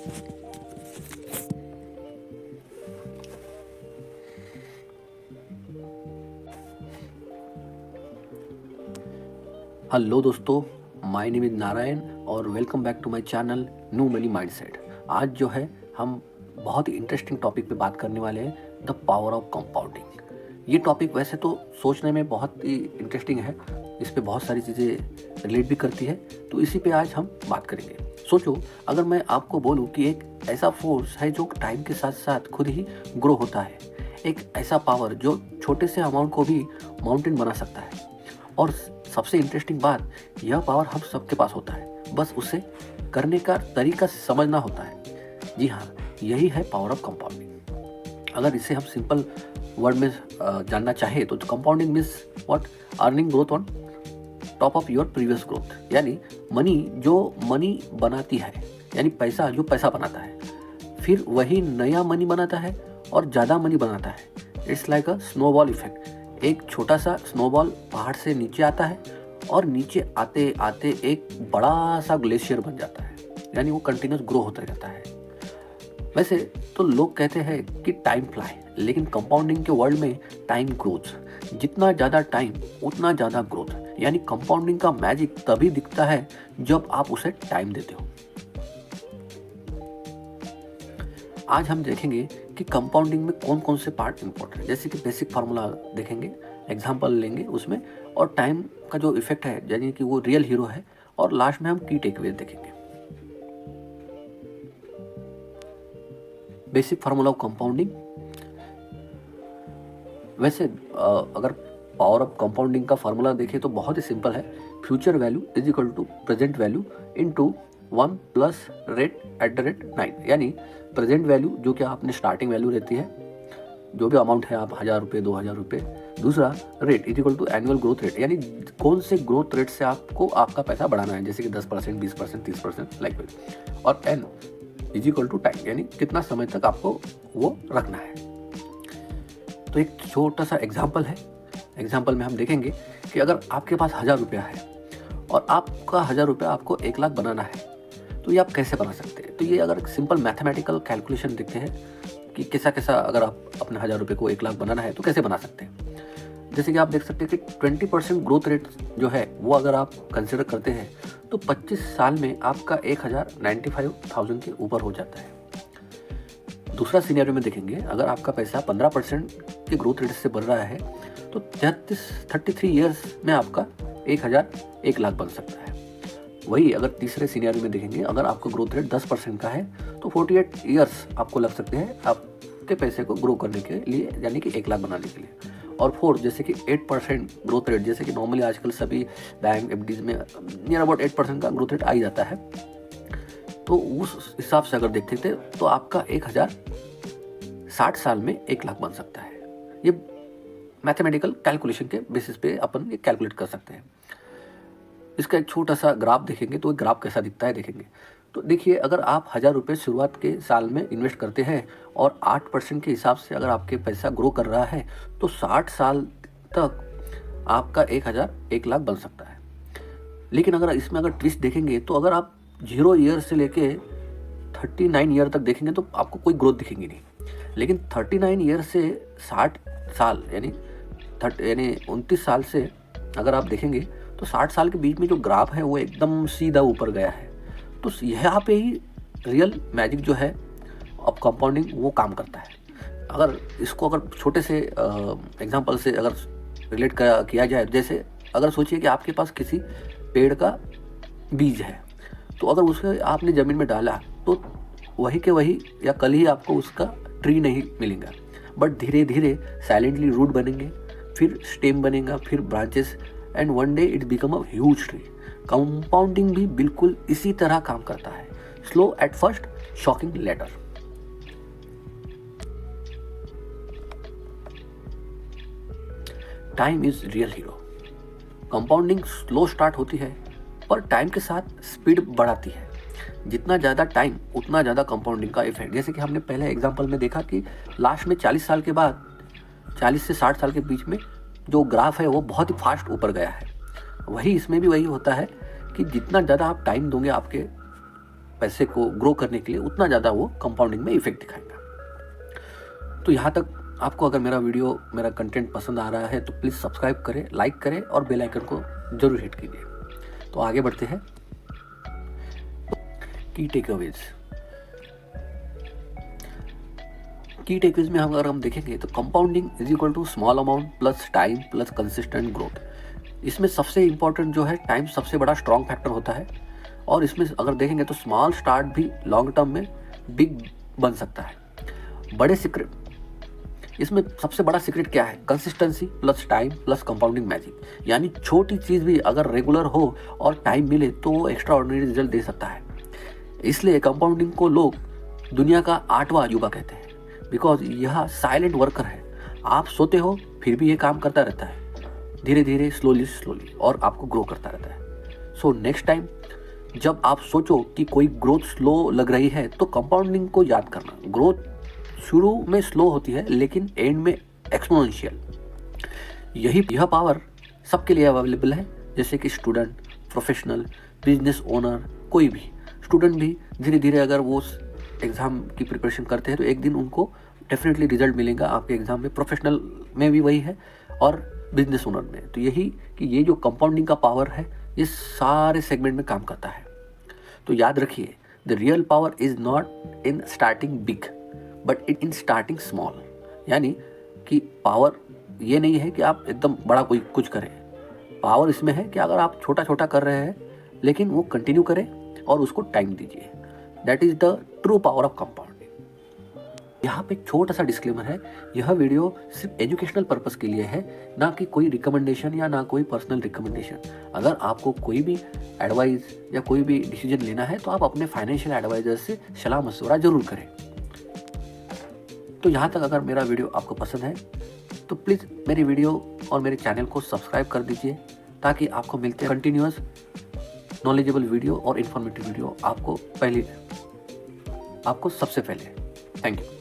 Hello दोस्तों, my name is Narayan और welcome back to my channel new money mindset. आज जो है हम बहुत ही इंटरेस्टिंग टॉपिक पे बात करने वाले हैं, द पावर ऑफ कंपाउंडिंग। ये टॉपिक वैसे तो सोचने में बहुत ही इंटरेस्टिंग है, इस पे बहुत सारी चीज़ें रिलेट भी करती है, तो इसी पे आज हम बात करेंगे। सोचो, अगर मैं आपको बोलूँ कि एक ऐसा फोर्स है जो टाइम के साथ साथ खुद ही ग्रो होता है, एक ऐसा पावर जो छोटे से अमाउंट को भी माउंटेन बना सकता है, और सबसे इंटरेस्टिंग बात, यह पावर हम सबके पास होता है, बस उसे करने का तरीका समझना होता है। जी हाँ, यही है पावर ऑफ कंपाउंडिंग। अगर इसे हम सिंपल वर्ड में जानना चाहे तो compounding means what? Earning growth on top of your previous growth. यानी मनी जो मनी बनाती है, यानी पैसा जो पैसा बनाता है, फिर वही नया मनी बनाता है और ज़्यादा मनी बनाता है। It's like a snowball effect. एक छोटा सा स्नोबॉल पहाड़ से नीचे आता है और नीचे आते आते एक बड़ा सा ग्लेशियर बन जाता है, यानी वो कंटिन्यूस ग्रो होता रहता है। वैसे तो लोग कहते हैं कि टाइम फ्लाई, लेकिन कंपाउंडिंग के वर्ल्ड में टाइम ग्रोथ। जितना ज़्यादा टाइम उतना ज़्यादा ग्रोथ। यानी कंपाउंडिंग का मैजिक तभी दिखता है जब आप उसे टाइम देते हो। आज हम देखेंगे कि कंपाउंडिंग में कौन कौन से पार्ट इंपॉर्टेंट है। जैसे कि बेसिक फार्मूला देखेंगे, एग्जांपल लेंगे उसमें, और टाइम का जो इफेक्ट है, यानी कि वो रियल हीरो है, और लास्ट में हम की टेकअवेज देखेंगे। Basic formula of compounding. वैसे अगर पावर ऑफ कंपाउंडिंग का फार्मूला देखें तो बहुत ही सिंपल है। Future value is equal to present value into 1 plus rate at the rate 9। यानी प्रेजेंट वैल्यू जो कि आपने स्टार्टिंग वैल्यू रहती है, जो भी अमाउंट है, आप 1000 रुपये 2000 रुपये। दूसरा rate is equal to annual growth rate, यानी कौन से ग्रोथ रेट से आपको आपका पैसा बढ़ाना है, जैसे कि 10%, 20%, 30%, लाइक दैट। और n is equal to time, यानी कितना समय तक आपको वो रखना है। तो एक छोटा सा एग्जाम्पल है। एग्जाम्पल में हम देखेंगे कि अगर आपके पास 1000 रुपया है और आपका 1000 रुपया आपको 1 लाख बनाना है, तो ये आप कैसे बना सकते हैं? तो ये अगर सिंपल मैथमेटिकल कैलकुलेशन देखते हैं कि कैसा कैसा, अगर आप अपने 1000 रुपये को 1 लाख बनाना है तो कैसे बना सकते हैं। जैसे कि आप देख सकते हैं कि 20% ग्रोथ रेट जो है वो अगर आप कंसिडर करते हैं तो 25 साल में आपका 1,95,000 के ऊपर हो जाता है। दूसरा सिनेरियो में देखेंगे, अगर आपका पैसा 15% के ग्रोथ रेट से बढ़ रहा है तो 33 ईयर्स में आपका 1 लाख बन सकता है। वही अगर तीसरे सिनेरियो में देखेंगे, अगर आपका ग्रोथ रेट 10% का है तो 48 ईयर्स आपको लग सकते हैं आपके पैसे को ग्रो करने के लिए, यानी कि 1 लाख बनाने के लिए। और फोर्थ, जैसे कि 8% ग्रोथ रेट, जैसे कि नॉर्मली आजकल सभी बैंक एफडीज में नियर अबाउट 8% का ग्रोथ रेट आ ही जाता है, तो उस हिसाब से अगर देखते थे तो आपका 60 साल में 1 लाख बन सकता है। ये मैथमेटिकल कैलकुलेशन के बेसिस पे अपन ये कैलकुलेट कर सकते हैं। इसका एक छोटा सा ग्राफ देखेंगे तो ग्राफ कैसा दिखता है देखेंगे। तो देखिए, अगर आप 1000 रुपये शुरुआत के साल में इन्वेस्ट करते हैं और 8% के हिसाब से अगर आपके पैसा ग्रो कर रहा है तो 60 साल तक आपका 1 लाख बन सकता है। लेकिन अगर इसमें अगर ट्विस्ट देखेंगे तो अगर आप 0 ईयर से लेके 39 ईयर तक देखेंगे तो आपको कोई ग्रोथ दिखेंगी नहीं। लेकिन 39 ईयर से 60 साल यानी 29 साल से अगर आप देखेंगे तो 60 साल के बीच में जो ग्राफ है वो एकदम सीधा ऊपर गया है। तो यहाँ पे ही रियल मैजिक जो है अब कंपाउंडिंग वो काम करता है। अगर इसको अगर छोटे से एग्जांपल से अगर रिलेट किया जाए, जैसे अगर सोचिए कि आपके पास किसी पेड़ का बीज है, तो अगर उसे आपने ज़मीन में डाला तो वही के वही या कल ही आपको उसका ट्री नहीं मिलेगा, बट धीरे धीरे साइलेंटली रूट बनेंगे, फिर स्टेम बनेगा, फिर branches, and one day it become a huge tree. Compounding भी बिल्कुल इसी तरह काम करता है। Slow at first, shocking later. Time is real hero. Compounding slow start होती है पर टाइम के साथ स्पीड बढ़ाती है। जितना ज़्यादा टाइम उतना ज़्यादा कंपाउंडिंग का इफेक्ट। जैसे कि हमने पहले एग्जांपल में देखा कि लास्ट में 40 साल के बाद, 40 से 60 साल के बीच में जो ग्राफ है वो बहुत ही फास्ट ऊपर गया है। वही इसमें भी वही होता है कि जितना ज़्यादा आप टाइम दोगे आपके पैसे को ग्रो करने के लिए उतना ज़्यादा वो कंपाउंडिंग में इफेक्ट दिखाएगा। तो यहाँ तक आपको अगर मेरा कंटेंट पसंद आ रहा है तो प्लीज़ सब्सक्राइब करें, लाइक करें और बेल आइकन को जरूर हिट कीजिए। तो आगे बढ़ते हैं। की टेकअवेज में अगर हम देखेंगे तो compounding is equal to small amount plus time plus consistent growth. इसमें सबसे इंपॉर्टेंट जो है टाइम सबसे बड़ा स्ट्रॉन्ग फैक्टर होता है, और इसमें अगर देखेंगे तो स्मॉल स्टार्ट भी लॉन्ग टर्म में बिग बन सकता है। बड़े सीक्रेट, इसमें सबसे बड़ा सीक्रेट क्या है? Consistency plus time plus compounding magic. यानी छोटी चीज़ भी अगर रेगुलर हो और टाइम मिले तो वो एक्स्ट्रा ऑर्डिनरी रिजल्ट दे सकता है। इसलिए कंपाउंडिंग को लोग दुनिया का 8वां अजूबा कहते हैं, बिकॉज यह साइलेंट वर्कर है। आप सोते हो फिर भी ये काम करता रहता है, धीरे धीरे स्लोली और आपको ग्रो करता रहता है। सो नेक्स्ट टाइम जब आप सोचो कि कोई ग्रोथ स्लो लग रही है तो कंपाउंडिंग को याद करना। ग्रोथ शुरू में स्लो होती है लेकिन एंड में एक्सपोनेंशियल। यह पावर सबके लिए अवेलेबल है, जैसे कि स्टूडेंट, प्रोफेशनल, बिजनेस ओनर, कोई भी स्टूडेंट भी धीरे धीरे अगर वो एग्ज़ाम की प्रिपरेशन करते हैं तो एक दिन उनको डेफिनेटली रिजल्ट मिलेगा आपके एग्ज़ाम में। प्रोफेशनल में भी वही है और बिजनेस ओनर में। तो यही कि ये जो कंपाउंडिंग का पावर है ये सारे सेगमेंट में काम करता है। तो याद रखिए, the real power is not in starting big but in starting small. यानी कि पावर ये नहीं है कि आप एकदम बड़ा कोई कुछ करें। पावर इसमें है कि अगर आप छोटा छोटा कर रहे हैं लेकिन वो कंटिन्यू करें और उसको टाइम दीजिए। That is the true power of compounding. यहाँ पे एक छोटा सा डिस्क्लेमर है, यह वीडियो सिर्फ एजुकेशनल पर्पस के लिए है, ना कि कोई रिकमेंडेशन या ना कोई पर्सनल रिकमेंडेशन। अगर आपको कोई भी एडवाइस या कोई भी डिसीजन लेना है तो आप अपने फाइनेंशियल एडवाइजर से सलाह मशवरा जरूर करें। तो यहाँ तक अगर मेरा वीडियो आपको पसंद है तो प्लीज़ मेरी वीडियो और मेरे चैनल को सब्सक्राइब कर दीजिए, ताकि आपको मिलते कंटिन्यूअस नॉलेजेबल वीडियो और इन्फॉर्मेटिव वीडियो आपको सबसे पहले। Thank you.